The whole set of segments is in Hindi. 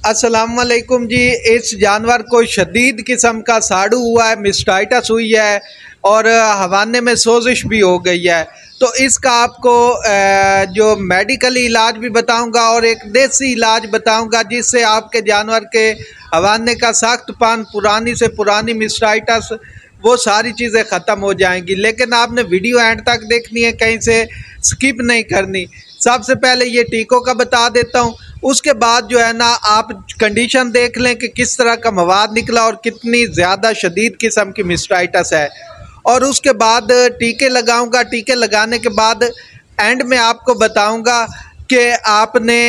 अस्सलाम वालेकुम जी। इस जानवर को शदीद किस्म का साड़ू हुआ है, मिस्टाइटस हुई है और हवाने में सोजिश भी हो गई है। तो इसका आपको जो मेडिकली इलाज भी बताऊंगा और एक देसी इलाज बताऊंगा जिससे आपके जानवर के हवाने का सख्त पान, पुरानी से पुरानी मिस्टाइटस, वो सारी चीज़ें ख़त्म हो जाएंगी। लेकिन आपने वीडियो एंड तक देखनी है, कहीं से स्किप नहीं करनी। सबसे पहले ये टीकों का बता देता हूँ, उसके बाद जो है ना आप कंडीशन देख लें कि किस तरह का मवाद निकला और कितनी ज़्यादा शदीद किस्म की मिस्टाइटस है। और उसके बाद टीके लगाऊंगा। टीके लगाने के बाद एंड में आपको बताऊंगा कि आपने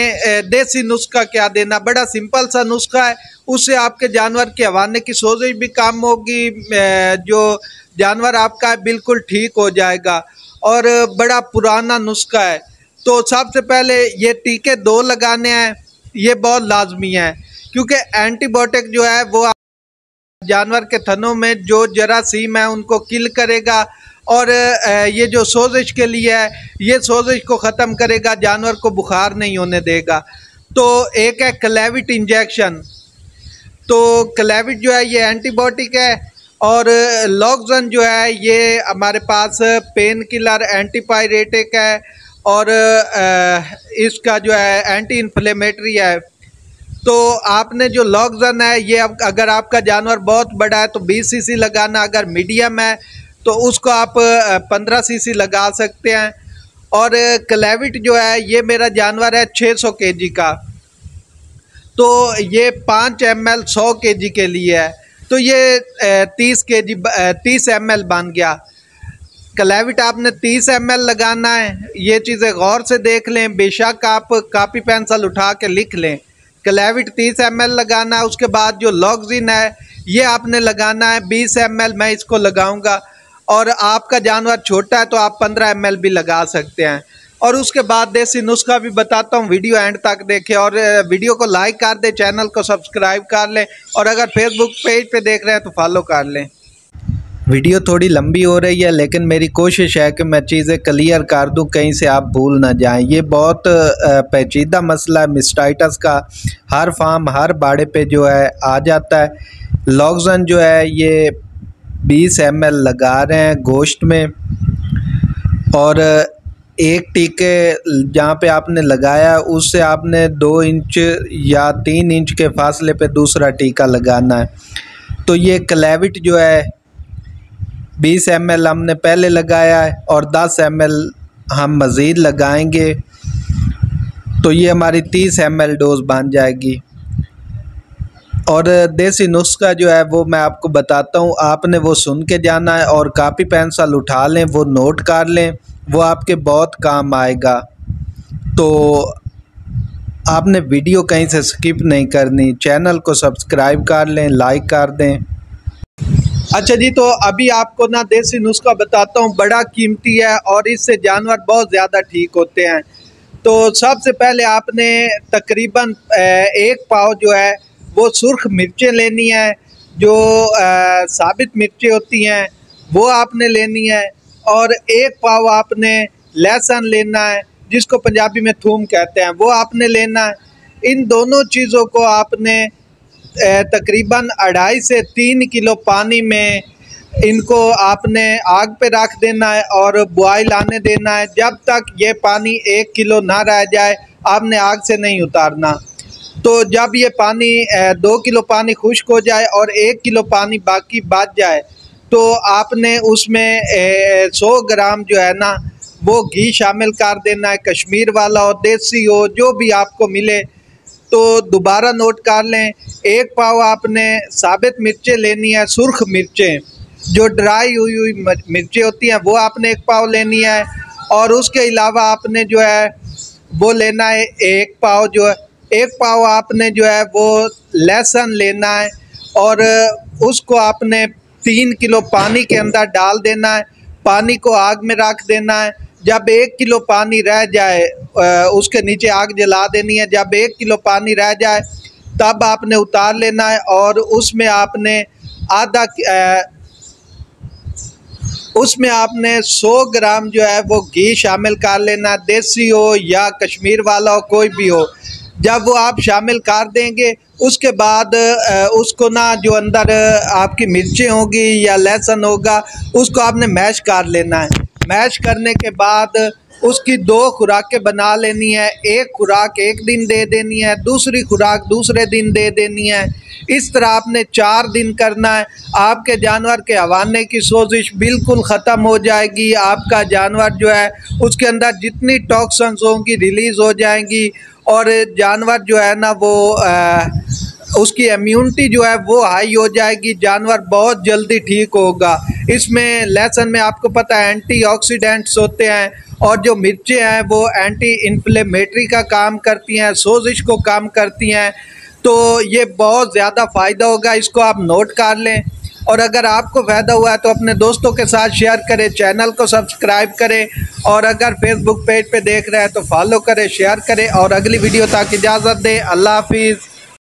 देसी नुस्खा क्या देना। बड़ा सिंपल सा नुस्खा है, उससे आपके जानवर के हवाने की सोजिश भी कम होगी, जो जानवर आपका है बिल्कुल ठीक हो जाएगा और बड़ा पुराना नुस्खा है। तो सबसे पहले ये टीके 2 लगाने हैं, ये बहुत लाजमी है क्योंकि एंटीबायोटिक जो है वो जानवर के थनों में जो जरासीम है उनको किल करेगा और ये जो सोजिश के लिए है, ये सोजिश को ख़त्म करेगा, जानवर को बुखार नहीं होने देगा। तो एक है क्लेविट इंजेक्शन। तो क्लेविट जो है ये एंटीबायोटिक है और लॉक्सन जो है ये हमारे पास पेन किलर एंटीपायरेटिक है और इसका जो है एंटी इन्फ्लेमेटरी है। तो आपने जो लॉक्सन है ये अगर आपका जानवर बहुत बड़ा है तो 20 सीसी लगाना, अगर मीडियम है तो उसको आप 15 सीसी लगा सकते हैं। और क्लेविट जो है ये मेरा जानवर है 600 केजी का, तो ये 5 ml 100 केजी के लिए है, तो ये 30 ml बन गया। क्लेविट आपने 30 ml लगाना है। ये चीज़ें गौर से देख लें, बेशक आप कापी पेंसिल उठा के लिख लें। क्लेविट 30 ml लगाना है। उसके बाद जो लॉक्सिन है ये आपने लगाना है 20 ml, मैं इसको लगाऊंगा। और आपका जानवर छोटा है तो आप 15 ml भी लगा सकते हैं। और उसके बाद देसी नुस्खा भी बताता हूँ, वीडियो एंड तक देखें और वीडियो को लाइक कर दें, चैनल को सब्सक्राइब कर लें और अगर फेसबुक पेज पे देख रहे हैं तो फॉलो कर लें। वीडियो थोड़ी लंबी हो रही है लेकिन मेरी कोशिश है कि मैं चीज़ें क्लियर कर दूं, कहीं से आप भूल ना जाएं। ये बहुत पेचीदा मसला है मिस्टाइटस का, हर फार्म हर बाड़े पे जो है आ जाता है। लॉक्सन जो है ये 20 ml लगा रहे हैं गोश्त में और एक टीके जहाँ पे आपने लगाया उससे आपने 2 इंच या 3 इंच के फासले पे दूसरा टीका लगाना है। तो ये क्लेविट जो है 20 ml हमने पहले लगाया है और 10 ml हम मज़ीद लगाएंगे, तो ये हमारी 30 ml डोज बन जाएगी। और देसी नुस्खा जो है वो मैं आपको बताता हूँ, आपने वो सुन के जाना है और कापी पेंसिल उठा लें, वो नोट कर लें, वो आपके बहुत काम आएगा। तो आपने वीडियो कहीं से स्किप नहीं करनी, चैनल को सब्सक्राइब कर लें, लाइक कर दें। अच्छा जी, तो अभी आपको ना देसी नुस्खा बताता हूँ, बड़ा कीमती है और इससे जानवर बहुत ज़्यादा ठीक होते हैं। तो सबसे पहले आपने तकरीबन 1 पाव जो है वो सुर्ख मिर्चें लेनी है, जो साबित मिर्चें होती हैं वो आपने लेनी है। और 1 पाव आपने लहसुन लेना है, जिसको पंजाबी में थूम कहते हैं, वो आपने लेना है। इन दोनों चीज़ों को आपने तकरीबन 2.5 से 3 किलो पानी में इनको आपने आग पे रख देना है और बॉयल आने देना है। जब तक ये पानी 1 किलो ना रह जाए आपने आग से नहीं उतारना। तो जब ये पानी 2 किलो पानी खुश्क हो जाए और 1 किलो पानी बाकी बच जाए तो आपने उसमें 100 ग्राम जो है ना वो घी शामिल कर देना है, कश्मीर वाला हो, देसी हो, जो भी आपको मिले। तो दोबारा नोट कर लें, 1 पाव आपने साबित मिर्चें लेनी है, सुर्ख मिर्चें, जो ड्राई हुई मिर्चें होती हैं वो आपने 1 पाव लेनी है। और उसके अलावा आपने जो है वो लेना है 1 पाव, जो है 1 पाव आपने जो है वो लहसुन लेना है और उसको आपने 3 किलो पानी के अंदर डाल देना है, पानी को आग में रख देना है। जब 1 किलो पानी रह जाए उसके नीचे आग जला देनी है। जब 1 किलो पानी रह जाए तब आपने उतार लेना है और उसमें आपने 100 ग्राम जो है वो घी शामिल कर लेना, देसी हो या कश्मीर वाला हो, कोई भी हो। जब वो आप शामिल कर देंगे उसके बाद उसको ना जो अंदर आपकी मिर्चें होगी या लहसुन होगा उसको आपने मैश कर लेना है। मैश करने के बाद उसकी 2 खुराकें बना लेनी है। एक खुराक एक दिन दे देनी है, दूसरी खुराक दूसरे दिन दे देनी है। इस तरह आपने 4 दिन करना है। आपके जानवर के हवाने की सोजिश बिल्कुल ख़त्म हो जाएगी। आपका जानवर जो है उसके अंदर जितनी टॉक्सिन्स होंगी रिलीज़ हो जाएंगी और जानवर जो है ना वो उसकी इम्यूनिटी जो है वो हाई हो जाएगी। जानवर बहुत जल्दी ठीक होगा। इसमें लहसुन में आपको पता है एंटीऑक्सीडेंट्स होते हैं और जो मिर्चें हैं वो एंटी इन्फ्लेमेटरी का काम करती हैं, सोजिश को कम करती हैं। तो ये बहुत ज़्यादा फ़ायदा होगा, इसको आप नोट कर लें। और अगर आपको फ़ायदा हुआ है तो अपने दोस्तों के साथ शेयर करें, चैनल को सब्सक्राइब करें और अगर फेसबुक पेज पे देख रहे हैं तो फॉलो करें, शेयर करें और अगली वीडियो तक इजाज़त दें। अल्लाह हाफिज़।